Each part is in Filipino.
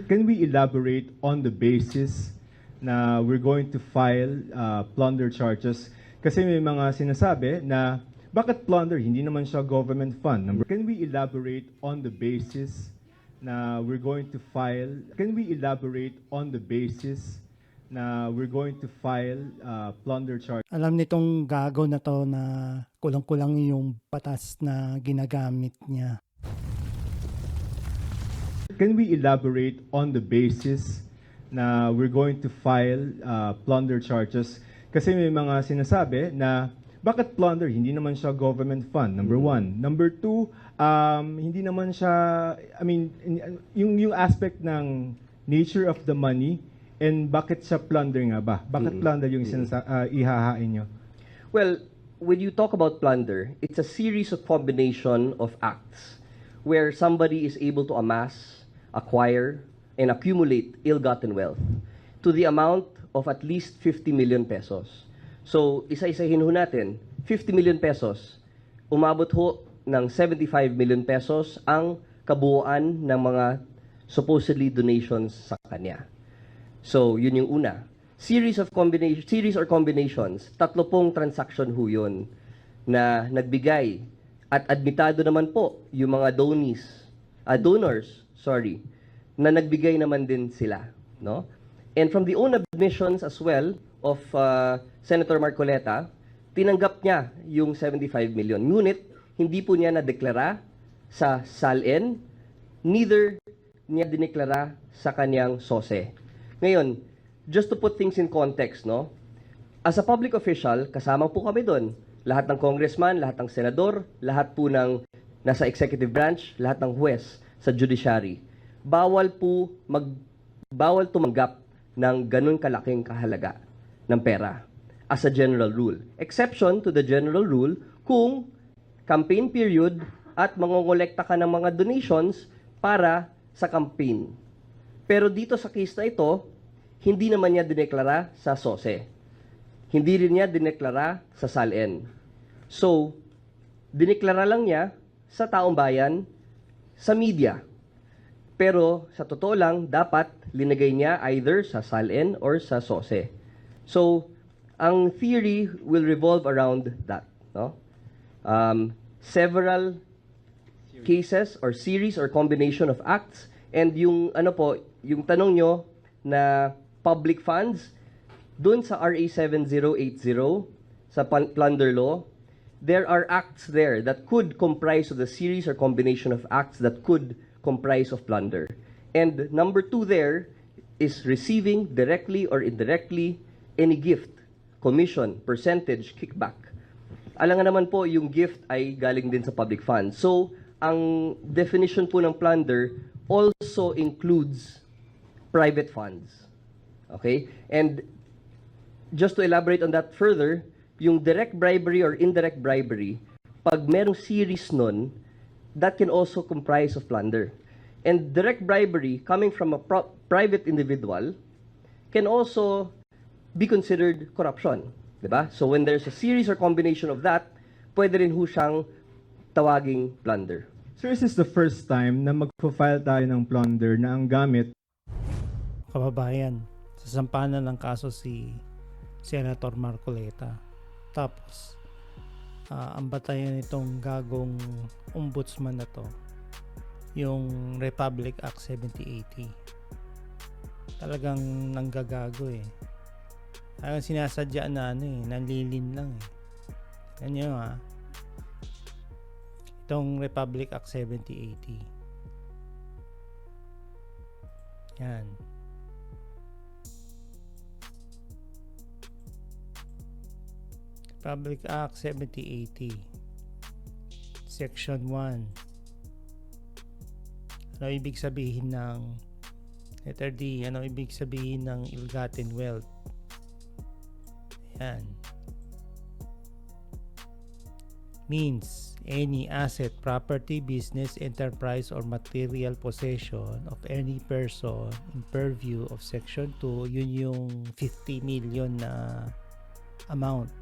Can we elaborate on the basis na we're going to file plunder charges? Kasi may mga sinasabi na bakit plunder? Hindi naman siya government fund. Can we elaborate on the basis na we're going to file? Can we elaborate on the basis na we're going to file plunder charges? Alam nitong gago na to na kulang-kulang yung batas na ginagamit niya. Can we elaborate on the basis na we're going to file plunder charges? Kasi may mga sinasabi na bakit plunder? Hindi naman siya government fund, number one. Number two, hindi naman siya, I mean, yung aspect ng nature of the money and bakit siya plunder nga ba? Bakit plunder yung ihahain nyo? Well, when you talk about plunder, it's a series of combination of acts where somebody is able to amass, acquire, and accumulate ill-gotten wealth to the amount of at least 50 million pesos. So, isa-isahin ho natin, 50 million pesos, umabot ho ng 75 million pesos ang kabuuan ng mga supposedly donations sa kanya. So, yun yung una. Series or combinations, 30 transaction ho yun na nagbigay at admitado naman po yung mga donors, na nagbigay naman din sila, no? And from the own admissions as well of Senator Marcoleta, tinanggap niya yung 75 million. Ngunit, hindi po niya na-deklara sa SALN, neither niya dineklara sa kanyang SOSE. Ngayon, just to put things in context, no? As a public official, kasama po kami doon. Lahat ng congressman, lahat ng senador, lahat po ng nasa executive branch, lahat ng huwes sa judiciary. Bawal tumanggap ng ganun kalaking kahalaga ng pera as a general rule. Exception to the general rule kung campaign period at mangongolekta ka ng mga donations para sa campaign. Pero dito sa case na ito, hindi naman niya dineklara sa SOSE. Hindi rin niya dineklara sa SALN. So, dineklara lang niya sa taong bayan, sa media. Pero sa totoo lang, dapat linagay niya either sa SALN or sa SOSE. So, ang theory will revolve around that. No? Several cases or series or combination of acts, and yung tanong nyo na public funds, dun sa RA 7080, sa plunder law, there are acts there that could comprise of the series or combination of acts that could comprise of plunder. And number 2 there is receiving directly or indirectly any gift, commission, percentage, kickback. Alam nga naman po, yung gift ay galing din sa public funds. So, ang definition po ng plunder also includes private funds. Okay? And just to elaborate on that further, yung direct bribery or indirect bribery, pag merong series nun, that can also comprise of plunder. And direct bribery coming from a private individual can also be considered corruption. Diba? So when there's a series or combination of that, pwede rin ho siyang tawaging plunder. Sir, is this the first time na magpo-file tayo ng plunder na ang gamit Kababayan, sasampanan ng kaso si Senator Marcoleta. Tapos, ang batayan nitong gagong ombudsman na to, yung Republic Act 7080. Talagang nanggagago eh. Talagang sinasadya na nanlilin lang eh. Ganyan ha. Itong Republic Act 7080. Yan. Republic Act 7080. Section 1. Ano ibig sabihin ng letter D? Ano ibig sabihin ng ill-gotten wealth? Yan. Means any asset, property, business, enterprise, or material possession of any person in purview of Section 2. Yun yung 50 million na amount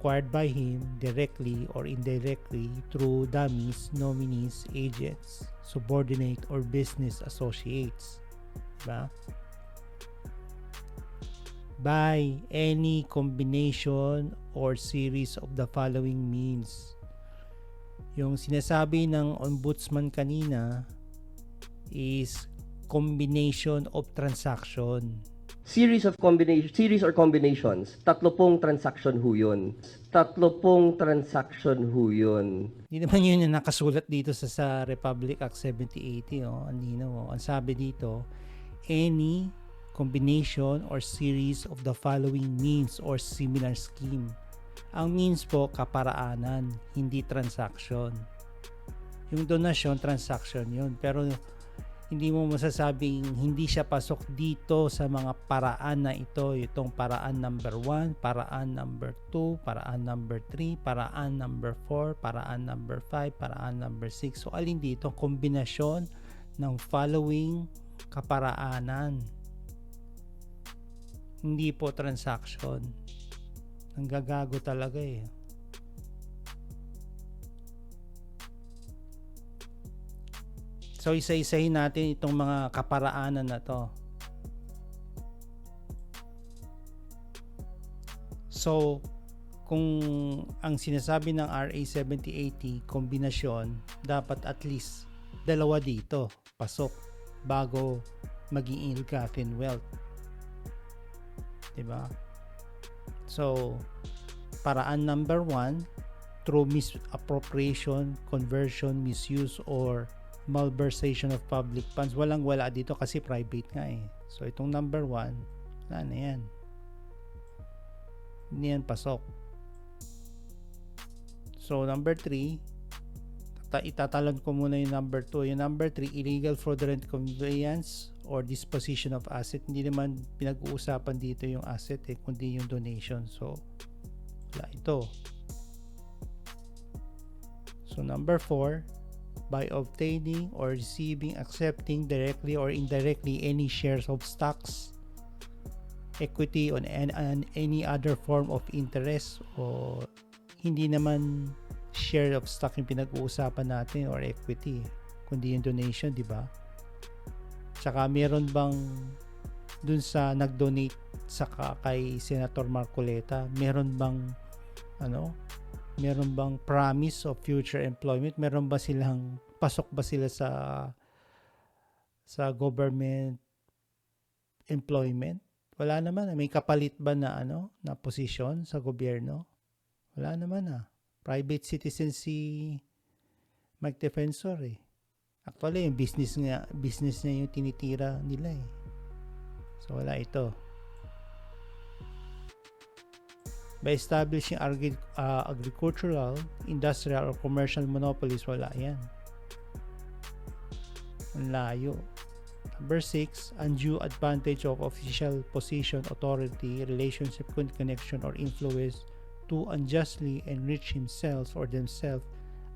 acquired by him directly or indirectly through dummies, nominees, agents, subordinate, or business associates. Diba? By any combination or series of the following means. Yung sinasabi ng ombudsman kanina is combination of transaction. Series or combinations. Tatlo pong transaction ho yun. Hindi naman yun yung nakasulat dito sa Republic Act 7080. Oh. Ang linaw, oh. Ang sabi dito, any combination or series of the following means or similar scheme. Ang means po, kaparaanan, hindi transaction. Yung donasyon, transaction yun. Pero hindi mo masasabing hindi siya pasok dito sa mga paraan na ito. Itong paraan number 1, paraan number 2, paraan number 3, paraan number 4, paraan number 5, paraan number 6. So, alin dito? Kombinasyon ng following kaparaanan. Hindi po transaction. Nanggagago talaga eh. So, isa-isahin natin itong mga kaparaanan na to. So, kung ang sinasabi ng RA 7080, kombinasyon, dapat at least dalawa dito, pasok, bago maging ill-gotten wealth. Diba? So, paraan number 1, through misappropriation, conversion, misuse, or malversation of public funds. Walang-wala dito kasi private nga eh. So, itong number 1, wala na yan. Hindi yan pasok. So, number 3, itatalon ko muna yung number 2. Yung number 3, illegal fraudulent conveyance or disposition of asset. Hindi naman pinag-uusapan dito yung asset eh, kundi yung donation. So, wala ito. So, number 4, by obtaining or receiving, accepting directly or indirectly any shares of stocks, equity on any other form of interest, o hindi naman share of stock yung pinag-uusapan natin or equity, kundi yung donation, di ba? Tsaka meron bang dun sa nag-donate sa kay Senator Marcoleta, meron bang promise of future employment? Meron ba silang pasok ba sila sa government employment? Wala naman. May kapalit ba na na posisyon sa gobyerno? Wala naman Private citizen si Mike Defensor eh. Actually, yung business niya yung tinitira nila eh. So, wala ito. By establishing agricultural, industrial, or commercial monopolies, wala yan. Ang layo. Number 6, undue advantage of official position, authority, relationship, connection, or influence to unjustly enrich himself or themselves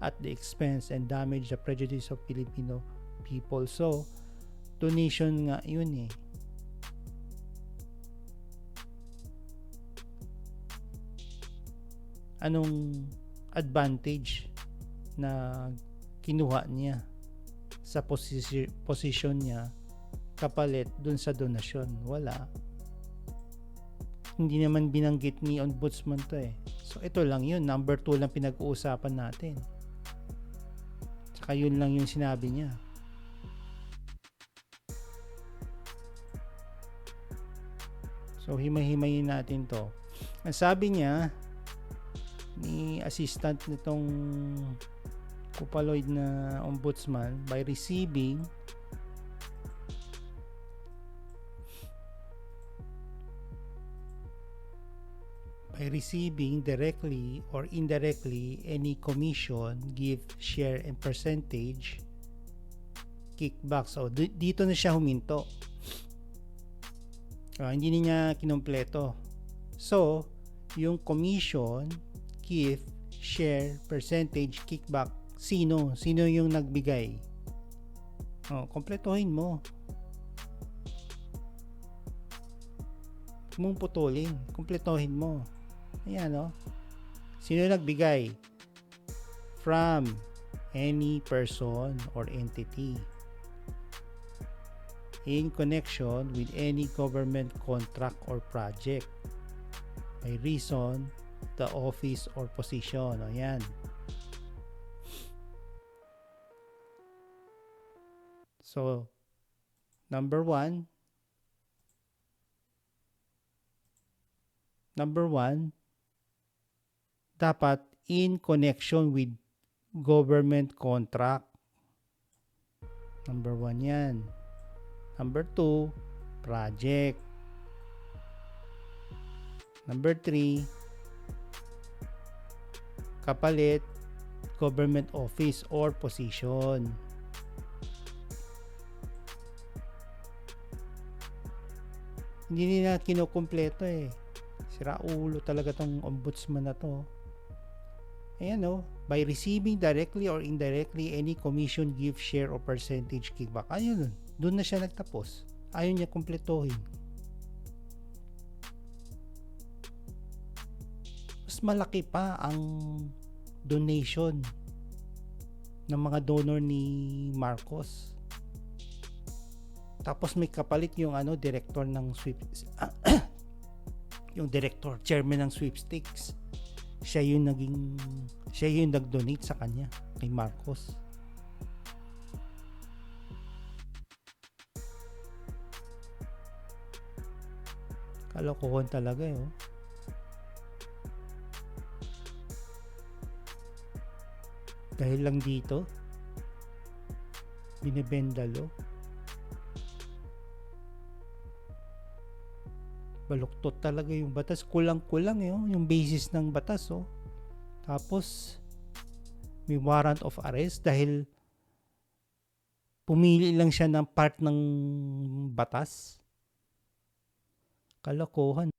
at the expense and damage the prejudice of Filipino people. So, donation nga yun eh. Anong advantage na kinuha niya sa position niya kapalit dun sa donasyon? Wala. Hindi naman binanggit ni ombudsman to eh. So ito lang yun, number 2 lang pinag-uusapan natin. Tsaka yun lang yung sinabi niya. So himay-himayin natin to. Ang sabi niya ni assistant nitong Kupaloid na ombudsman, by receiving directly or indirectly any commission, gift, share, and percentage, kickbacks. So, dito na siya huminto. Hindi niya kinumpleto. So, yung commission, gift, share, percentage, kickback, sino yung nagbigay? Kompletohin mo. Huwag mong putulin. Kompletohin mo. Ayan, sino yung nagbigay? From any person or entity. in connection with any government contract or project. May reason, the office or position. O yan. So, number one, dapat in connection with government contract. Number 1 yan. Number 2, project. Number 3, kapalit, government office or position. Hindi nila kinukumpleto eh. Sira ulo talaga tong ombudsman na to. Ayan o, by receiving directly or indirectly any commission, gift, share, or percentage kickback. Ayun, doon na siya nagtapos. Ayaw niya kumpletohin. Mas malaki pa ang donation ng mga donor ni Marcos. Tapos may kapalit yung director ng yung director, chairman ng sweepstakes. Siya yung nag-donate sa kanya kay Marcos. Kalokohan talaga eh. Oh. Dahil lang dito, binibendalo. Baluktot talaga yung batas. Kulang-kulang yung basis ng batas. Oh. Tapos, may warrant of arrest dahil pumili lang siya ng part ng batas. Kalokohan.